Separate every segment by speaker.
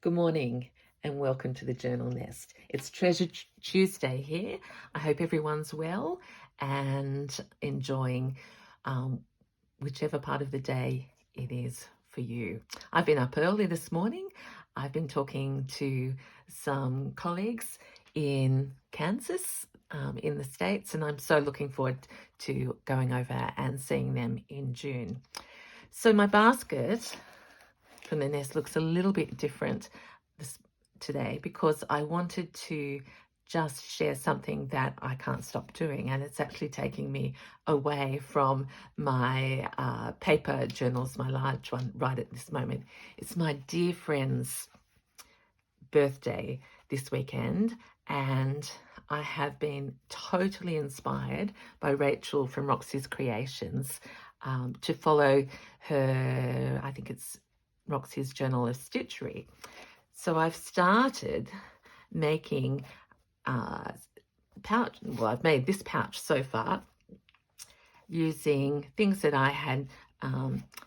Speaker 1: Good morning and welcome to the Journal Nest. It's Treasure Tuesday here. I hope everyone's well and enjoying whichever part of the day it is for you. I've been up early this morning. I've been talking to some colleagues in Kansas, in the States, and I'm so looking forward to going over and seeing them in June. So my basket from the nest looks a little bit different today because I wanted to just share something that I can't stop doing, and it's actually taking me away from my paper journals, my large one right at this moment. It's my dear friend's birthday this weekend, and I have been totally inspired by Rachel from Roxy's Creations to follow her, I think it's Roxy's Journal of Stitchery. So I've started making pouch. Well, I've made this pouch so far using things that I had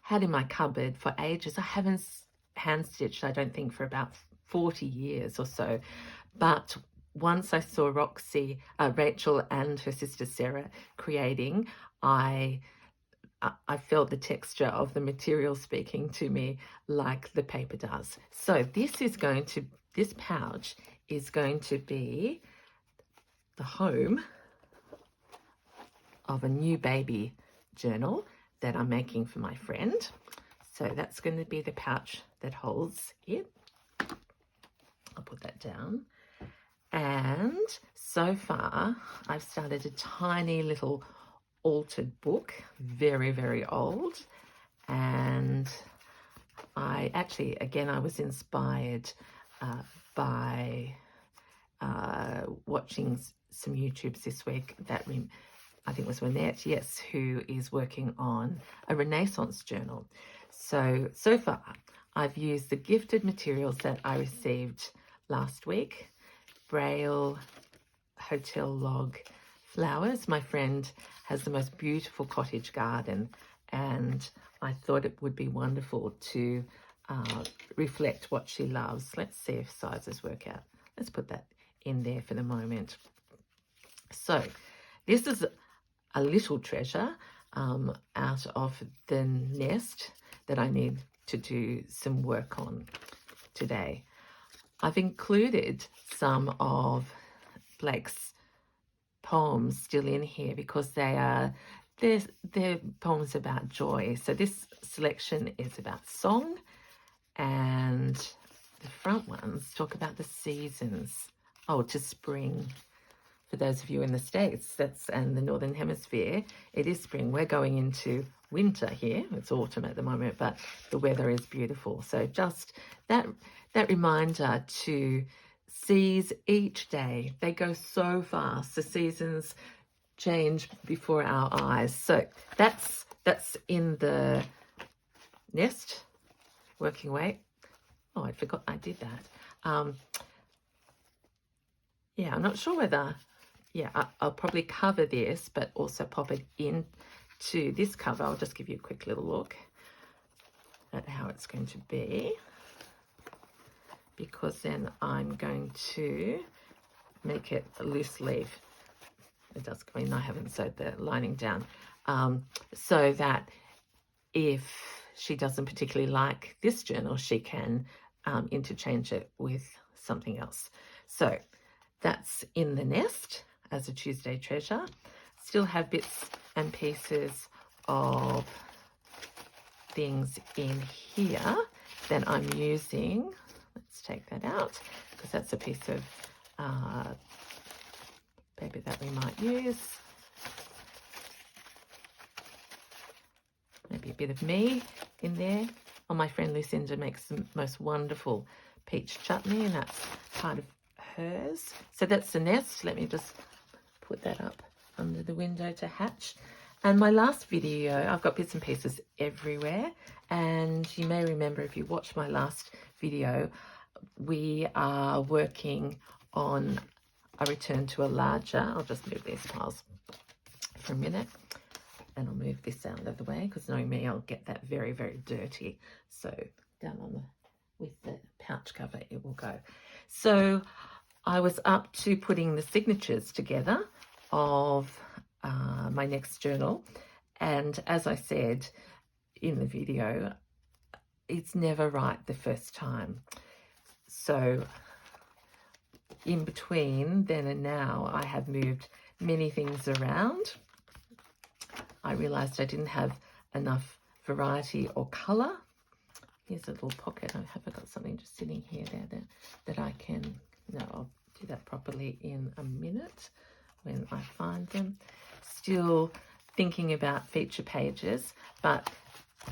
Speaker 1: had in my cupboard for ages. I haven't hand stitched, I don't think, for about 40 years or so. But once I saw Rachel and her sister Sarah creating, I felt the texture of the material speaking to me like the paper does. So this pouch is going to be the home of a new baby journal that I'm making for my friend. So that's going to be the pouch that holds it. I'll put that down. And so far, I've started a tiny little altered book, very, very old. And I was inspired by watching some YouTubes this week that I think it was Renette, yes, who is working on a Renaissance journal. So far, I've used the gifted materials that I received last week. Braille hotel log flowers. My friend has the most beautiful cottage garden, and I thought it would be wonderful to reflect what she loves. Let's see if sizes work out. Let's put that in there for the moment. So this is a little treasure out of the nest that I need to do some work on today. I've included some of Blake's poems still in here because they're poems about joy. So this selection is about song, and the front ones talk about the seasons. Oh, to spring. For those of you in the States, and the Northern Hemisphere, it is spring. We're going into winter here. It's autumn at the moment, but the weather is beautiful. So just that reminder to seize each day. They go so fast. The seasons change before our eyes. So that's in the nest, working away. Oh, I forgot I did that. Yeah, I'm not sure whether... Yeah, I'll probably cover this, but also pop it into this cover. I'll just give you a quick little look at how it's going to be, because then I'm going to make it a loose leaf. It does, I mean, I haven't sewed the lining down, so that if she doesn't particularly like this journal, she can interchange it with something else. So that's in the nest as a Tuesday treasure. Still have bits and pieces of things in here that I'm using. Let's take that out because that's a piece of paper that we might use. Maybe a bit of me in there. Oh, my friend Lucinda makes the most wonderful peach chutney, and that's part of hers. So that's the nest. Let me just put that up under the window to hatch. And my last video, I've got bits and pieces everywhere, and you may remember if you watched my last video, we are working on a return to a larger... I'll just move these piles for a minute, and I'll move this out of the way because knowing me, I'll get that very, very dirty. So down on with the pouch much cover it will go. So I was up to putting the signatures together of my next journal, and as I said in the video, it's never right the first time. So in between then and now, I have moved many things around. I realized I didn't have enough variety or color. Here's a little pocket. Have I got something just sitting here there that I can, no, I'll do that properly in a minute when I find them. Still thinking about feature pages, but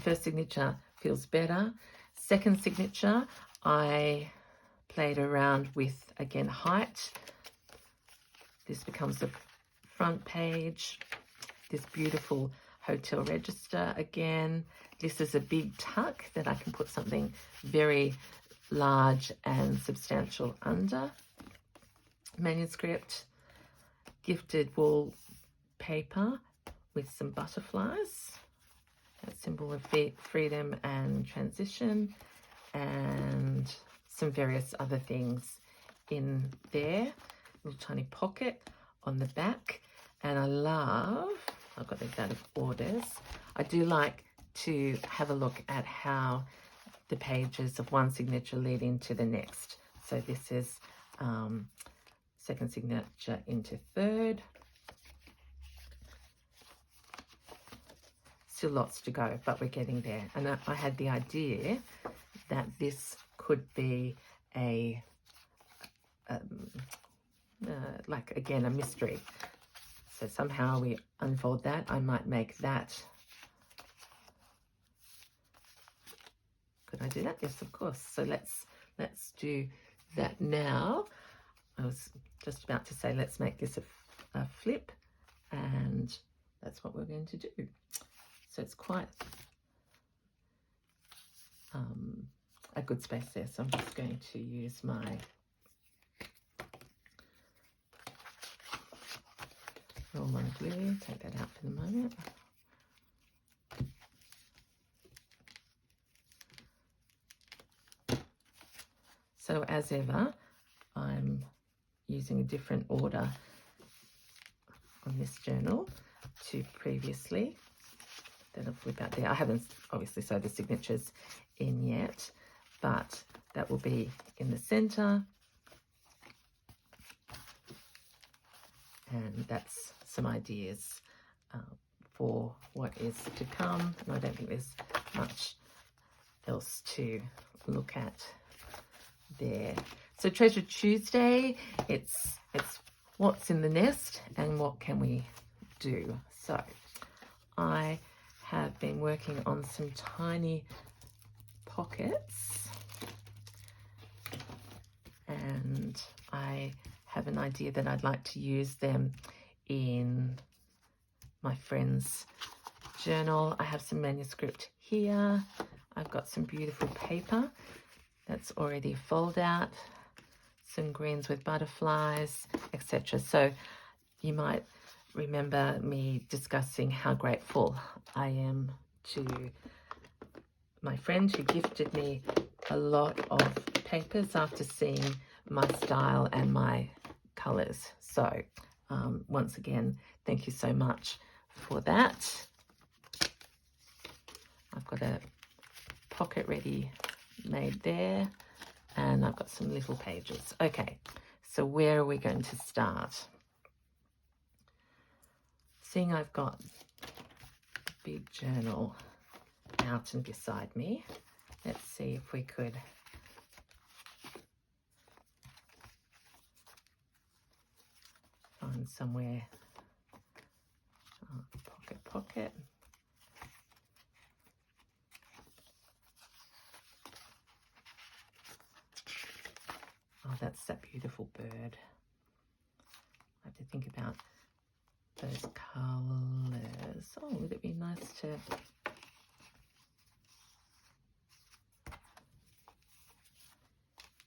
Speaker 1: first signature feels better. Second signature, I played around with, again, height. This becomes the front page. This beautiful hotel register again. This is a big tuck that I can put something very large and substantial under. Manuscript, gifted wall paper with some butterflies. That symbol of freedom and transition, and some various other things in there. Little tiny pocket on the back. And I love, I've got these out of orders. I do like to have a look at how the pages of one signature lead into the next. So this is second signature into third. Still lots to go, but we're getting there. And I had the idea that this could be a, like, again, a mystery. So somehow we unfold that. I might make that. Could I do that? Yes, of course. So let's do that now. I was just about to say, let's make this a flip, and that's what we're going to do. So it's quite a good space there. So I'm just going to use my Roll-on glue, take that out for the moment. So as ever, I'm using a different order on this journal to previously. That'll flip out there. I haven't obviously sewed the signatures in yet, but that will be in the center. And that's some ideas for what is to come. And I don't think there's much else to look at there. So Treasure Tuesday, it's what's in the nest and what can we do. So I have been working on some tiny pockets, and I have an idea that I'd like to use them in my friend's journal. I have some manuscript here. I've got some beautiful paper that's already fold out, some greens with butterflies, etc. So you might remember me discussing how grateful I am to my friend who gifted me a lot of papers after seeing my style and my colors. So once again, thank you so much for that. I've got a pocket ready made there, and I've got some little pages. Okay, so where are we going to start? Seeing I've got a big journal out and beside me, let's see if we could find somewhere. Pocket. Oh, that's that beautiful bird. I have to think about those colours. Oh, would it be nice to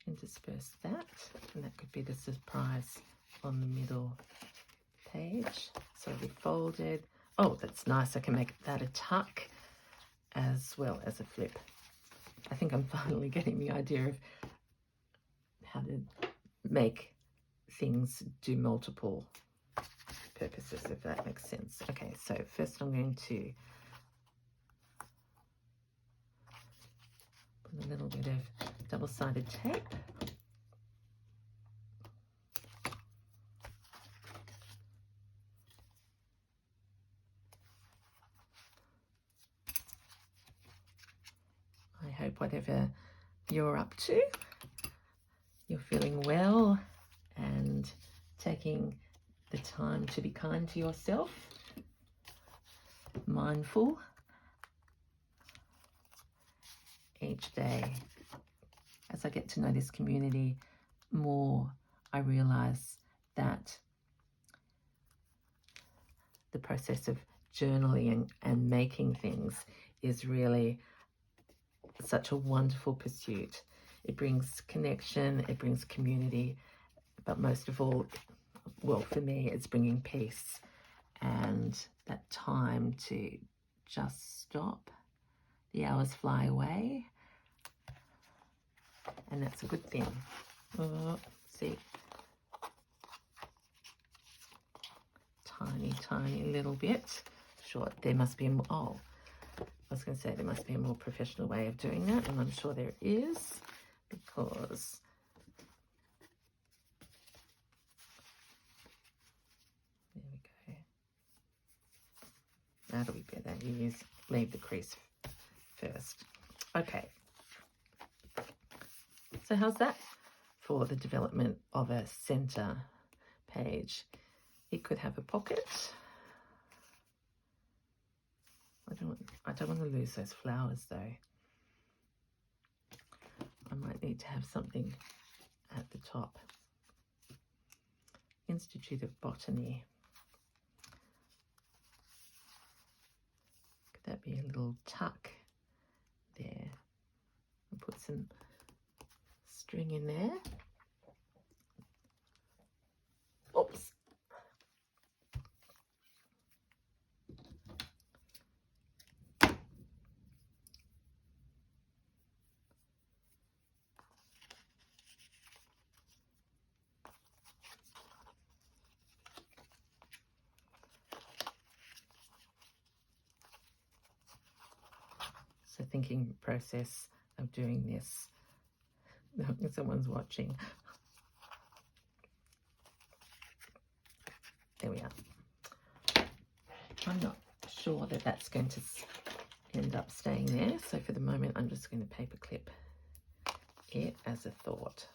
Speaker 1: intersperse that? And that could be the surprise on the middle page. So we folded. Oh, that's nice. I can make that a tuck as well as a flip. I think I'm finally getting the idea of how to make things do multiple purposes, if that makes sense. Okay, so first I'm going to put a little bit of double-sided tape. I hope whatever you're up to, you're feeling well and taking the time to be kind to yourself, mindful each day. As I get to know this community more, I realize that the process of journaling and making things is really such a wonderful pursuit. It brings connection, it brings community, but most of all, well, for me, it's bringing peace and that time to just stop. The hours fly away, and that's a good thing. See, tiny little bit. Sure, there must be more. Oh, I was going to say there must be a more professional way of doing that, and I'm sure there is, because there we go. That'll be better. You leave the crease first. Okay. So how's that for the development of a center page? It could have a pocket. I don't want to lose those flowers though. I might need to have something at the top. Institute of Botany. Could that be a little tuck there? I'll put some string in there. Oops. So thinking process of doing this. Someone's watching. There we are. I'm not sure that that's going to end up staying there. So for the moment, I'm just going to paperclip it as a thought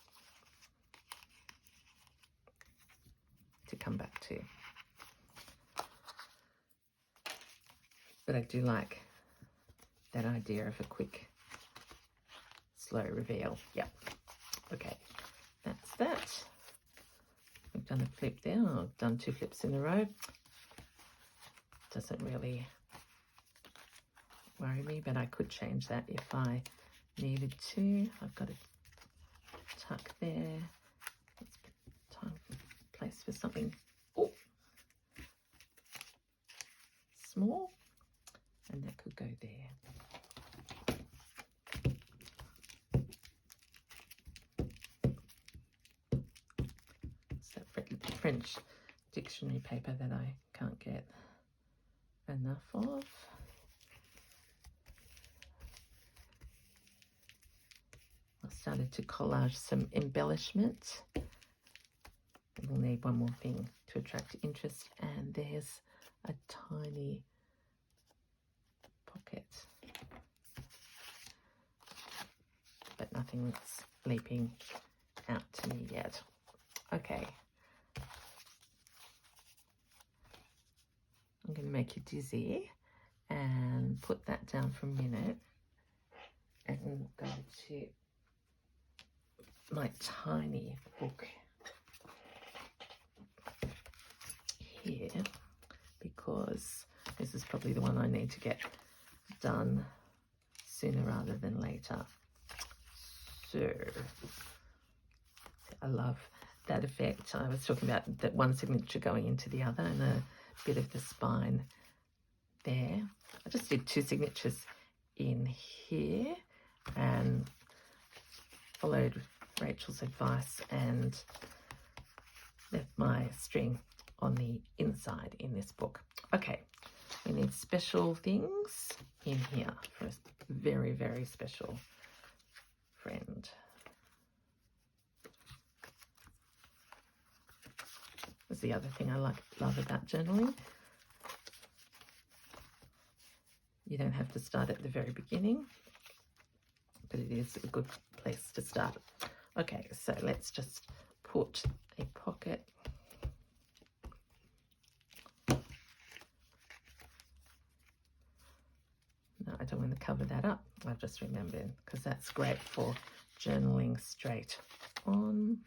Speaker 1: to come back to. But I do like that idea of a quick, slow reveal. Yep. Okay, that's that. We've done a flip there. I've done 2 flips in a row. Doesn't really worry me, but I could change that if I needed to. I've got a tuck there. It's time, place for something small, and that could go there. French dictionary paper that I can't get enough of. I started to collage some embellishment. We'll need one more thing to attract interest, and there's a tiny pocket, but nothing that's leaping out to me yet. Okay. I'm going to make you dizzy and put that down for a minute, and go to my tiny book here, because this is probably the one I need to get done sooner rather than later. So I love that effect. I was talking about that one signature going into the other, and a bit of the spine there. I just did 2 signatures in here and followed Rachel's advice and left my string on the inside in this book. Okay, we need special things in here for a very, very special friend. That's the other thing I love about journaling. You don't have to start at the very beginning, but it is a good place to start. Okay, so let's just put a pocket. No, I don't want to cover that up. I've just remembered, because that's great for journaling straight on.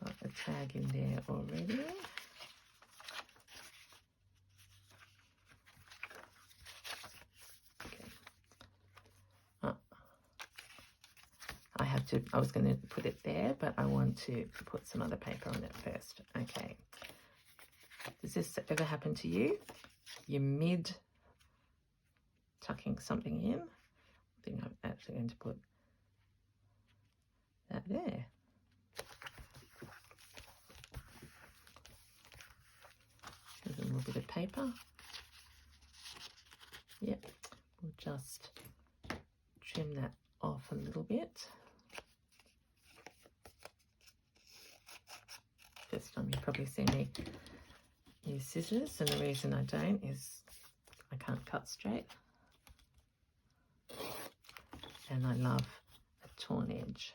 Speaker 1: Got a tag in there already. I was going to put it there, but I want to put some other paper on it first. Okay. Does this ever happen to you? You're mid tucking something in. I think I'm actually going to put that there. There's a little bit of paper. Yep. We'll just trim that off a little bit. First time you probably see me use scissors, and the reason I don't is I can't cut straight, and I love a torn edge.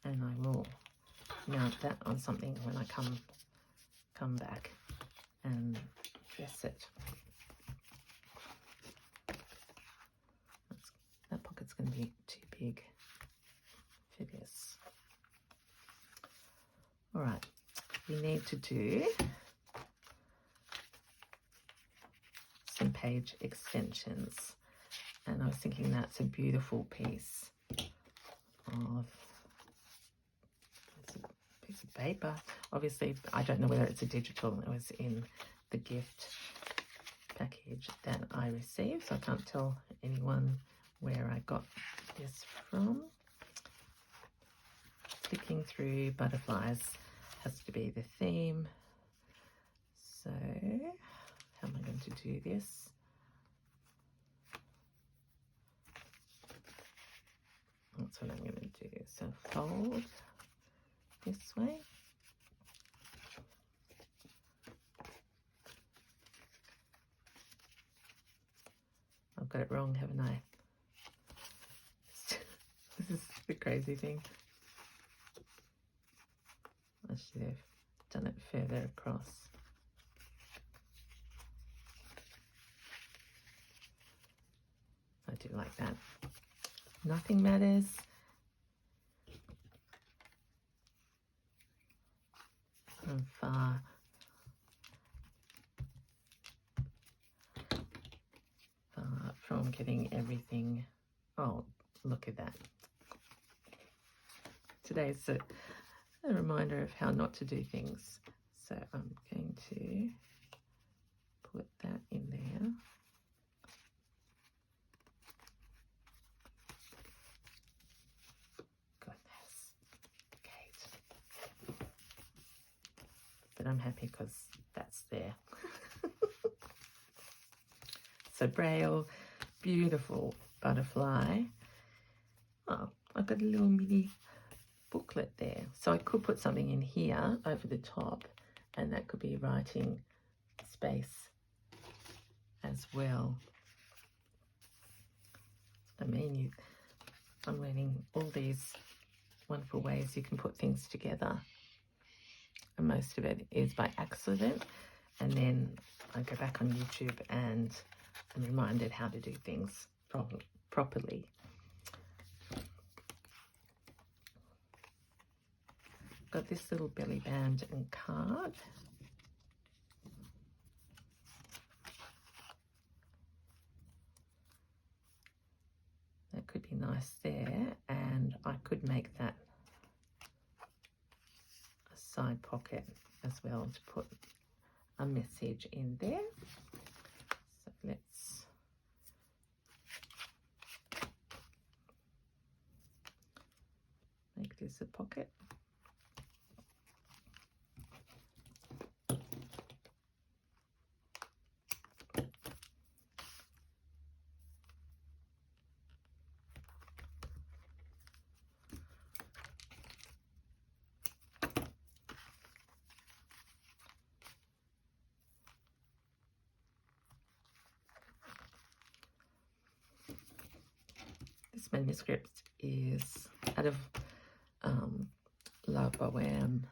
Speaker 1: And I will mount that on something when I come back and dress it. That pocket's going to be too big for this. All right, we need to do some page extensions, and I was thinking that's a beautiful piece of paper. Obviously, I don't know whether it's a digital. It was in the gift package that I received, so I can't tell anyone where I got this from. Flicking through butterflies has to be the theme. So, how am I going to do this? That's what I'm going to do. So, fold this way. I've got it wrong, haven't I? This is the crazy thing. I should have done it further across. I do like that. Nothing matters. I'm far from getting everything. Oh, look at that. Today's a reminder of how not to do things. So I'm going to put that in there. Goodness, Kate. But I'm happy because that's there. So Braille, beautiful butterfly. Oh, I've got a little mini booklet there. So I could put something in here over the top, and that could be writing space as well. I mean, I'm learning all these wonderful ways you can put things together. And most of it is by accident. And then I go back on YouTube and I'm reminded how to do things properly. Got this little belly band and card. That could be nice there, and I could make that a side pocket as well to put a message in there. So let's make this a pocket. This manuscript is out of La Bohème.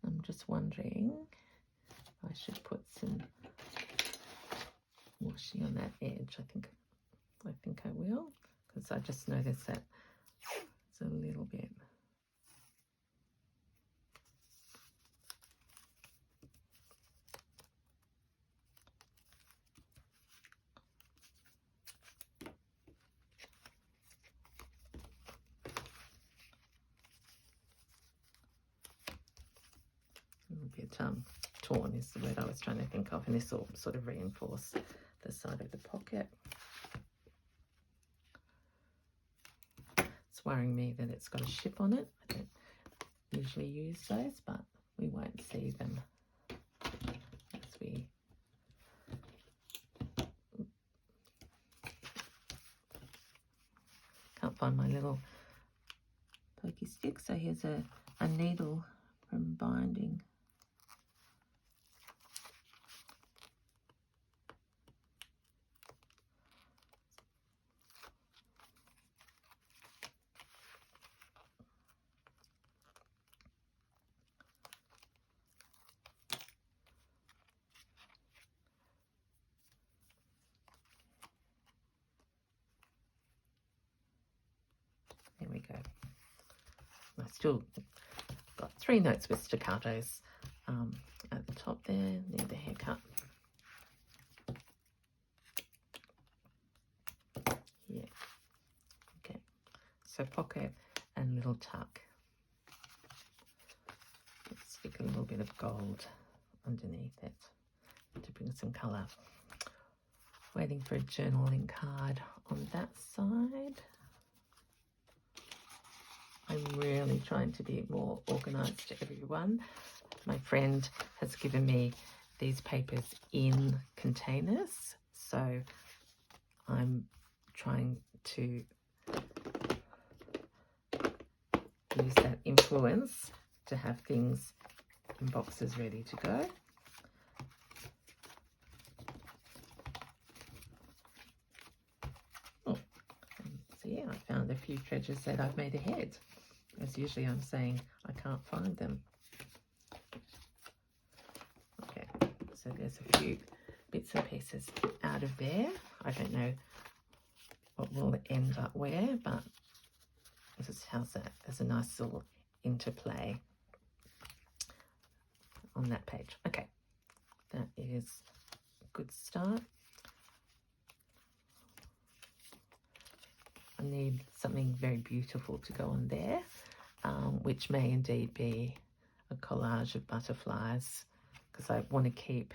Speaker 1: I'm just wondering if I should put some washi on that edge. I think I will, because I just noticed that it's a little bit. Torn is the word I was trying to think of, and this will sort of reinforce the side of the pocket. It's worrying me that it's got a ship on it. I don't usually use those, but we won't see them as we can't find my little pokey stick. So here's a needle from binding. There we go. I still got 3 notes with staccatos at the top there, near the haircut. Yeah. Okay. So pocket and little tuck. Let's stick a little bit of gold underneath it to bring some colour. Waiting for a journaling card on that side. I'm really trying to be more organised to everyone. My friend has given me these papers in containers, so I'm trying to use that influence to have things in boxes ready to go. Oh, and see, I found a few treasures that I've made ahead. As usually I'm saying I can't find them. Okay, so there's a few bits and pieces out of there. I don't know what will end up where, but this is how's that? There's a nice little interplay on that page. Okay, that is a good start. I need something very beautiful to go on there, which may indeed be a collage of butterflies, because I want to keep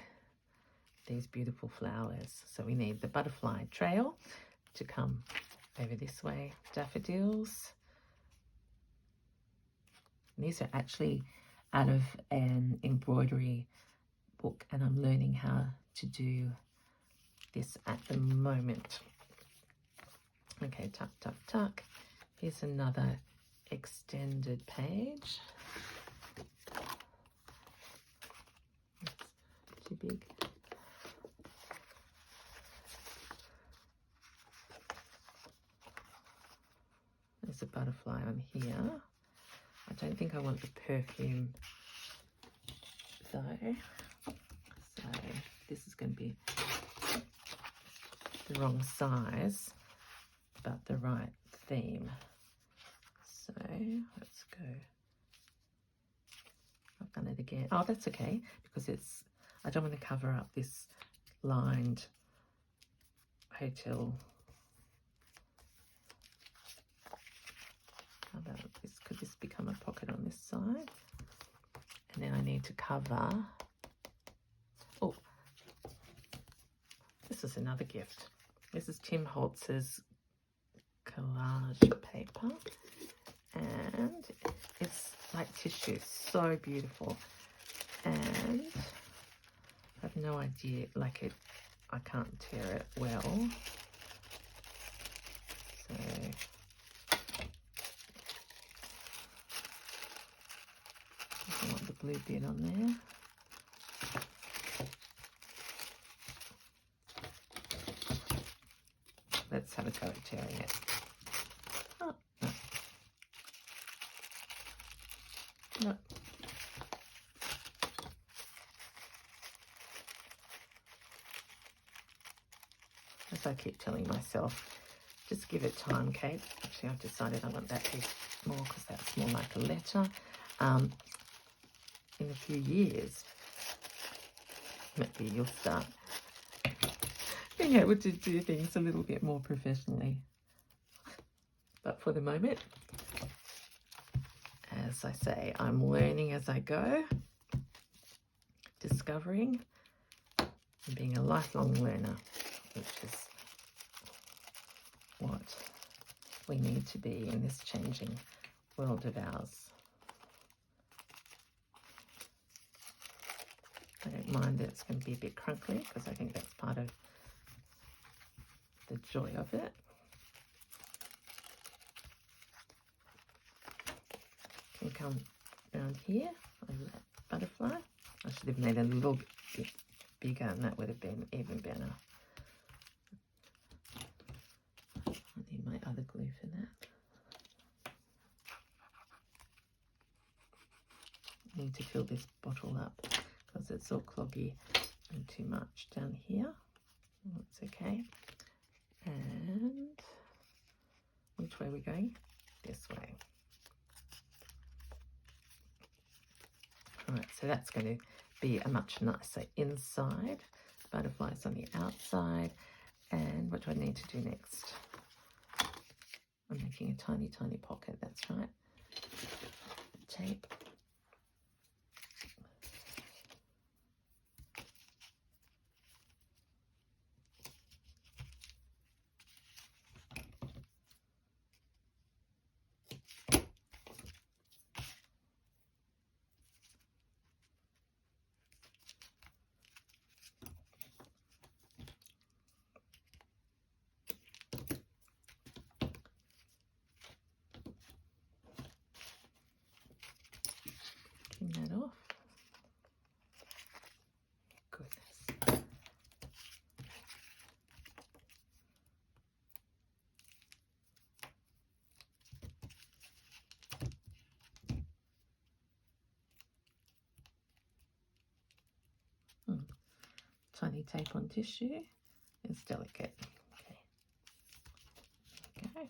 Speaker 1: these beautiful flowers. So we need the butterfly trail to come over this way, daffodils. And these are actually out of an embroidery book, and I'm learning how to do this at the moment. Okay, tuck, tuck, tuck. Here's another extended page. That's too big. There's a butterfly on here. I don't think I want the perfume though. So this is going to be the wrong size, but the right theme. So let's go. I've done it again. Oh, that's okay, because it's, I don't want to cover up this lined hotel side. And then I need to cover, oh, this is another gift. This is Tim Holtz's collage paper, and it's like tissue, so beautiful. And I have no idea, like it, I can't tear it well. So I want the blue bit on there. Let's have a go at tearing it. Oh, no. No. As I keep telling myself, just give it time, Kate. Actually, I've decided I want that piece more because that's more like a letter. In a few years, maybe you'll start being able to do things a little bit more professionally. But for the moment, as I say, I'm learning as I go, discovering, and being a lifelong learner, which is what we need to be in this changing world of ours. I don't mind that it's going to be a bit crunkly because I think that's part of the joy of it. Can come around here over that butterfly. I should have made it a little bit bigger and that would have been even better. I need my other glue for that. I need to fill this bottle up because it's all cloggy and too much down here. That's okay. And which way are we going? This way. Alright, so that's going to be a much nicer inside. Butterflies on the outside. And what do I need to do next? I'm making a tiny, tiny pocket, that's right. Tape. That off. Goodness. Tiny tape on tissue is delicate. Okay. Okay.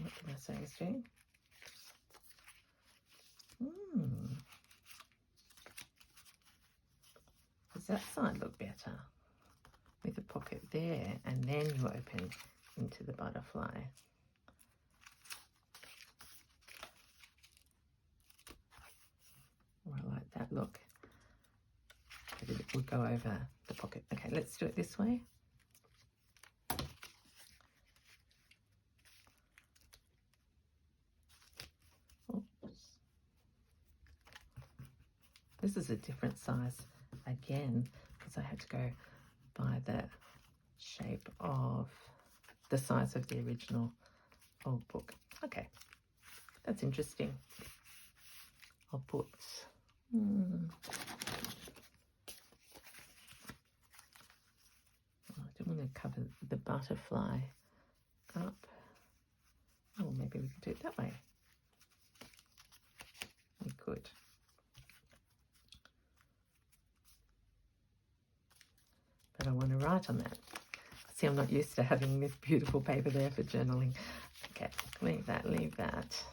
Speaker 1: What did I say I was doing? Does that side look better? With a pocket there, and then you open into the butterfly. Oh, I like that look. It will go over the pocket. Okay, let's do it this way. This is a different size again because I had to go by the shape of the size of the original old book. Okay, that's interesting. I'll put I don't want to cover the butterfly up. Oh, maybe we could do it that way. We could. But I want to write on that. See, I'm not used to having this beautiful paper there for journaling. Okay, leave that.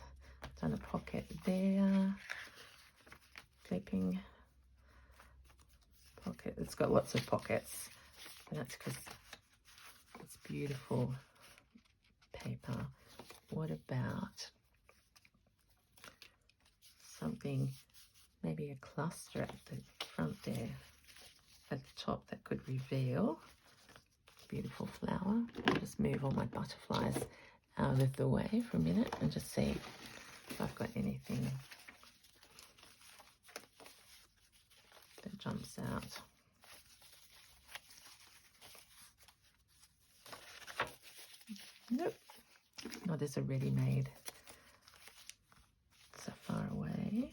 Speaker 1: Done a pocket there. Clipping. Pocket. It's got lots of pockets. And that's because it's beautiful paper. What about something, maybe a cluster at the front there, at the top, that could reveal beautiful flower. I'll just move all my butterflies out of the way for a minute and just see if I've got anything that jumps out. Nope. Oh, there's a ready-made so far away.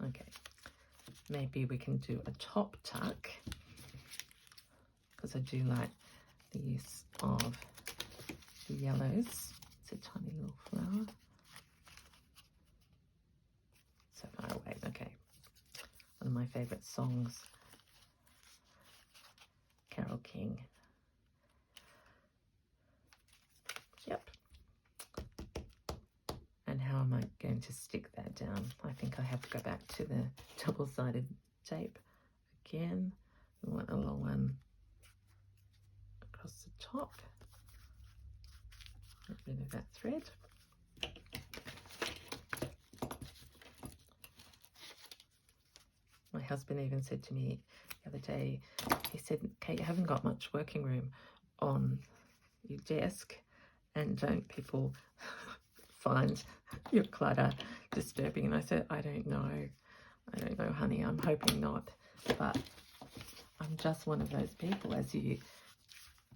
Speaker 1: Okay, maybe we can do a top tuck, because I do like the use of the yellows. It's a tiny little flower. So far away. Okay, one of my favorite songs, Carole King. Yep. And how am I going to stick that down? I think I have to go back to the double-sided tape again. We want a long one across the top. Get rid of that thread. My husband even said to me the other day, he said, Kate, you haven't got much working room on your desk, and don't people find your clutter disturbing? And I said, I don't know, honey, I'm hoping not, but I'm just one of those people, as you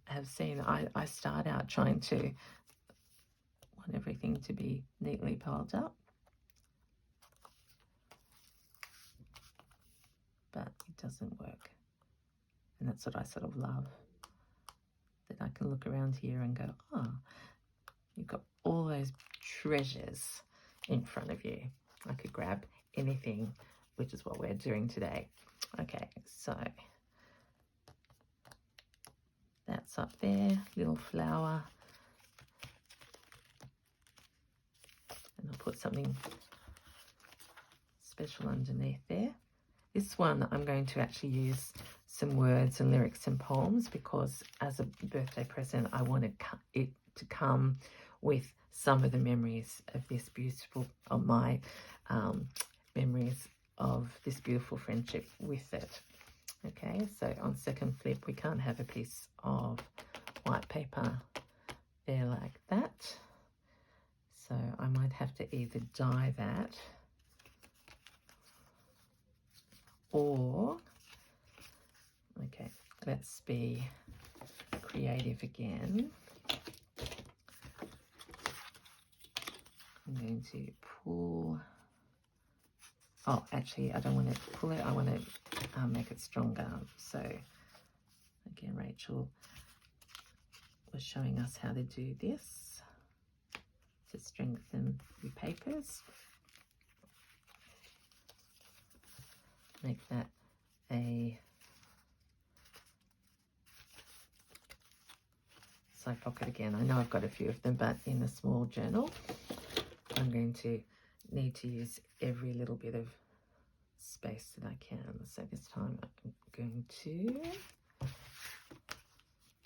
Speaker 1: have seen. I start out trying to want everything to be neatly piled up, but it doesn't work. And that's what I sort of love, that I can look around here and go, oh, you've got all those treasures in front of you. I could grab anything, which is what we're doing today. Okay, so that's up there, little flower. And I'll put something special underneath there. This one I'm going to actually use some words and lyrics and poems, because as a birthday present I wanted it to come with some of the memories of this beautiful, of my memories of this beautiful friendship with it. Okay, so on second flip we can't have a piece of white paper there like that, so I might have to either dye that, or, okay, let's be creative again. I'm going to pull, oh, actually, I don't want to pull it, I want to make it stronger. So, again, Rachel was showing us how to do this to strengthen your papers. Make that a side pocket again. I know I've got a few of them, but in a small journal, I'm going to need to use every little bit of space that I can. So this time I'm going to,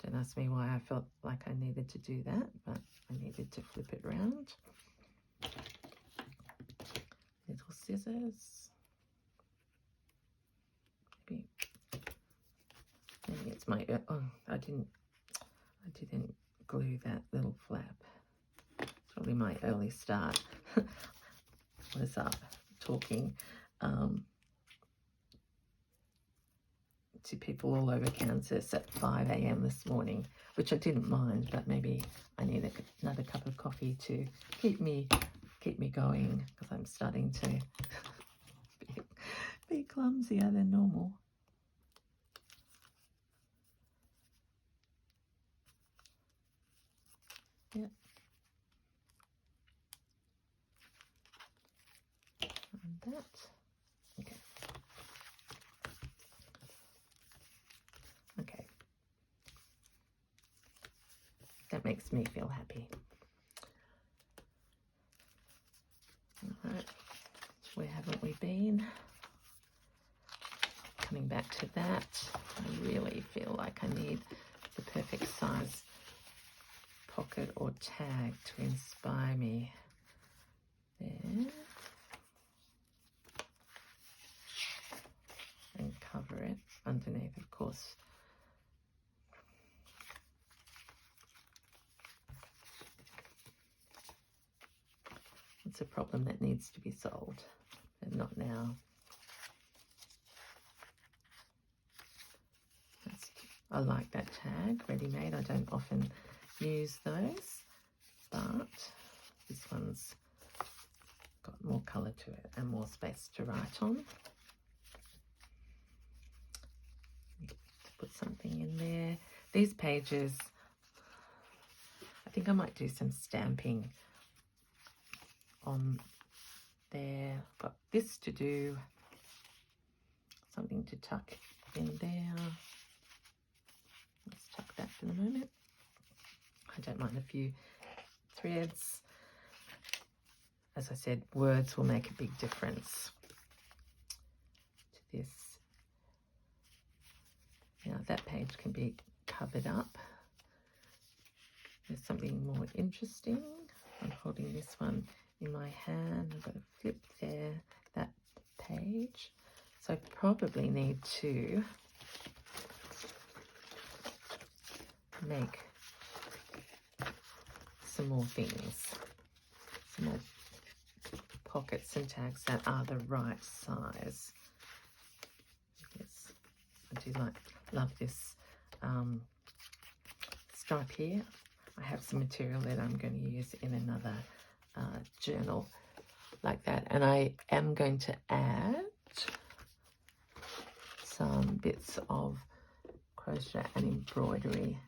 Speaker 1: don't ask me why I felt like I needed to do that, but I needed to flip it around. Little scissors. Maybe it's my, oh, I didn't glue that little flap. It's probably my early start. I was up talking to people all over Kansas at 5 a.m. this morning, which I didn't mind, but maybe I need another cup of coffee to keep me going, because I'm starting to be clumsier than normal. Yep. And that. Okay. Okay. That makes me feel happy. All right. Where haven't we been? back to that. I really feel like I need the perfect size pocket or tag to inspire me. There. And cover it underneath, of course. It's a problem that needs to be solved, but not now. I like that tag, ready-made. I don't often use those, but this one's got more colour to it and more space to write on. To put something in there. These pages, I think I might do some stamping on there. Got this to do, something to tuck in there. Let's tuck that for the moment. I don't mind a few threads. As I said, words will make a big difference to this. Now that page can be covered up. There's something more interesting. I'm holding this one in my hand. I've got a flip there, that page. So I probably need to make some more things, some more pockets and tags that are the right size. Yes, I do love this stripe here. I have some material that I'm going to use in another journal like that, and I am going to add some bits of crochet and embroidery.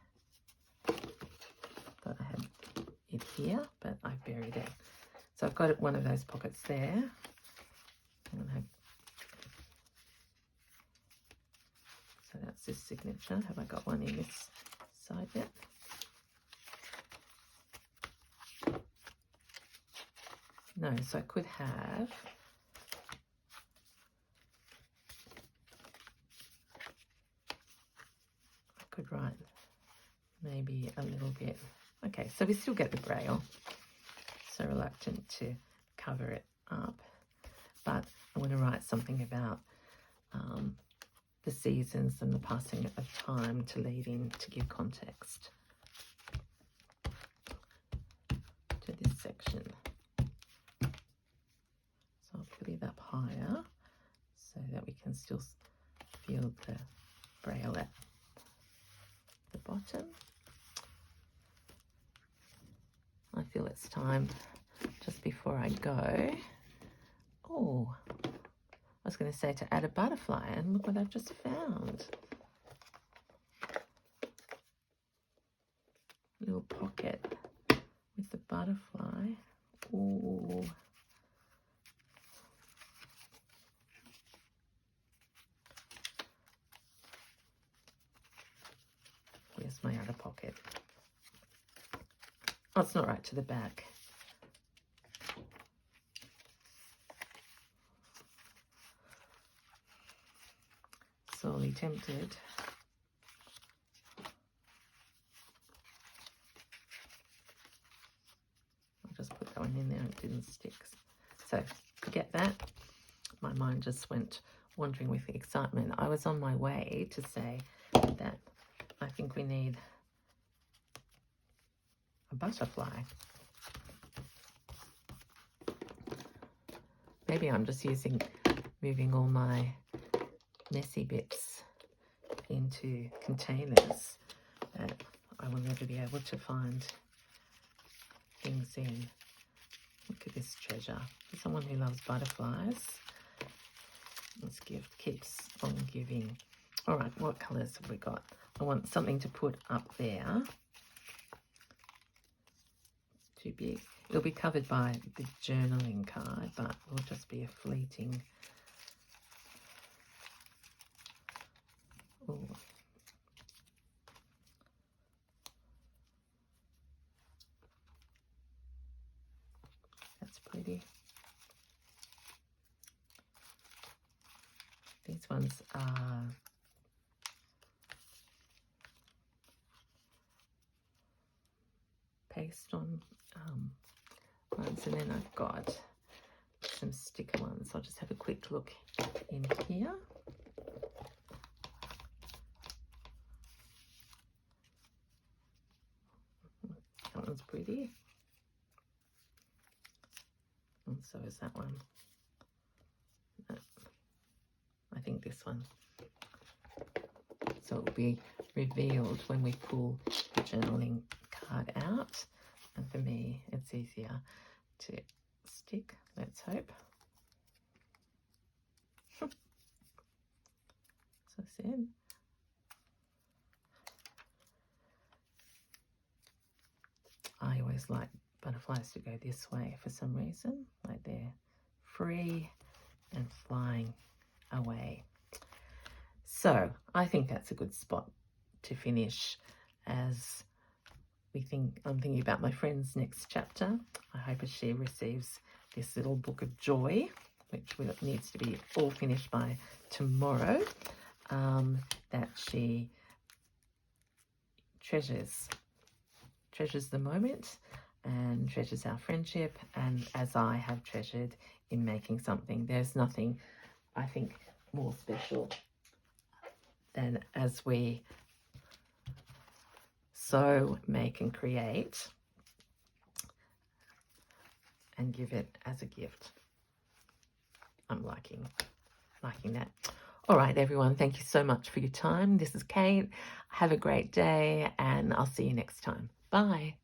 Speaker 1: Thought I had it here, but I buried it. So I've got one of those pockets there. So that's this signature. Have I got one in this side yet? No, so I could have write maybe a little bit. Okay, so we still get the braille. So reluctant to cover it up, but I want to write something about the seasons and the passing of time to lead in to give context to this section. So I'll put it up higher so that we can still feel the braille at the bottom. I feel it's time, just before I go, oh, I was going to say to add a butterfly, and look what I've just found. A little pocket with the butterfly. Ooh. Where's my other pocket? Oh, it's not right to the back. Sorely tempted. I'll just put that one in there and it didn't stick. So forget that. My mind just went wandering with the excitement. I was on my way to say that I think we need a butterfly. Maybe I'm just moving all my messy bits into containers that I will never be able to find things in. Look at this treasure. For someone who loves butterflies, this gift keeps on giving. All right, what colours have we got? I want something to put up there. Too big. It'll be covered by the journaling card, but it will just be a fleeting. Ooh. That's pretty. These ones are paste on ones, and then I've got some sticker ones. I'll just have a quick look in here. That one's pretty, and so is that one. I think this one. So it will be revealed when we pull the journaling card out, and for me it's easier to stick, let's hope. So I said, I always like butterflies to go this way for some reason, like they're free and flying away. So I think that's a good spot to finish as I'm thinking about my friend's next chapter. I hope as she receives this little book of joy, which needs to be all finished by tomorrow, that she treasures the moment and treasures our friendship, and as I have treasured in making something. There's nothing, I think, more special than as we sew, make and create and give it as a gift. I'm liking that. All right, everyone, thank you so much for your time. This is Kate. Have a great day, and I'll see you next time. Bye.